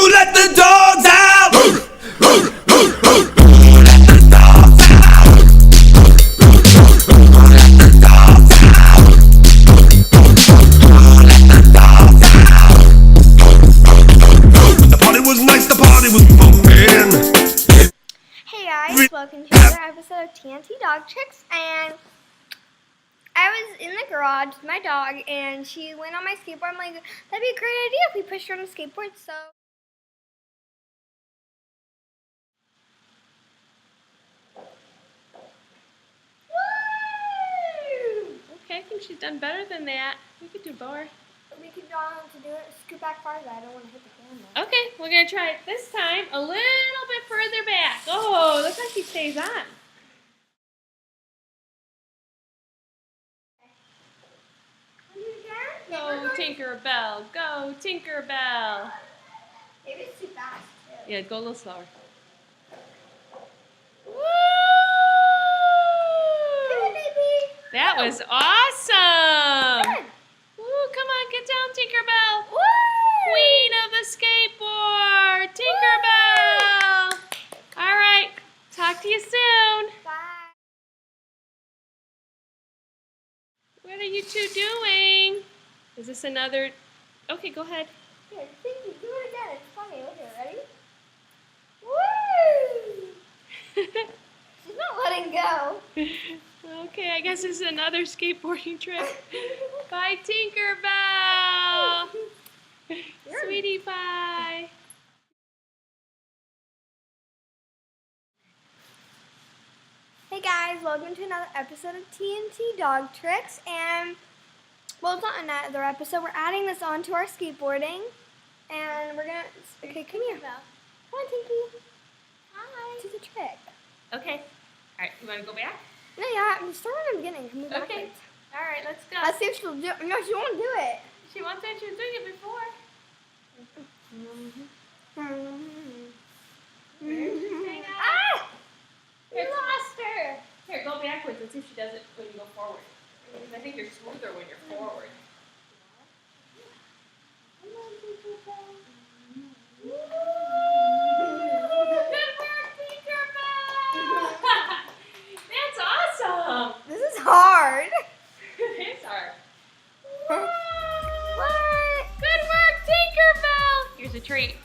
Who let the dogs out? The party was nice, the party was pumping. Hey guys, welcome to another episode of TNT Dog Tricks, and I was in the garage with my dog and she went on my skateboard. I'm like, that'd be a great idea if we pushed her on the skateboard, so. Woo! Okay, I think she's done better than that. We could do more. We could to do it, scoot back farther. I don't want to hit the camera. Okay, we're going to try it this time a little bit further back. Oh, look how she stays on. Go Tinkerbell, go Tinkerbell. Maybe it's too fast too. Yeah, go a little slower. Woo! Come on, baby. That was awesome. Good. Woo, come on, get down, Tinkerbell. Woo! Queen of the skateboard, Tinkerbell. All right, talk to you soon. Bye. What are you two doing? Is this another? Okay, go ahead. Here, thank you. Do it again. It's funny. Okay, ready? Woo! She's not letting go. Okay, I guess this is another skateboarding trick. Bye, Tinkerbell. Sweetie pie. Hey guys, welcome to another episode of TNT Dog Tricks, and well, it's not another episode. We're adding this onto our skateboarding, and we're gonna. Okay, come here. Come on, Tinky. Hi. This is a trick. Okay. All right, you want to go back? No, yeah, I'm starting at the beginning. Can we go Okay. backwards? All right, let's go. Let's see if she'll do it. No, she won't do it. She wants that. She was doing it before. Ah! We Here, lost her. Here, go backwards and see if she does it when you go forward. Because I think you're smoother when you're forward. Good work, Tinkerbell! That's awesome! This is hard. It's hard. What? Good work, Tinkerbell! Here's a treat.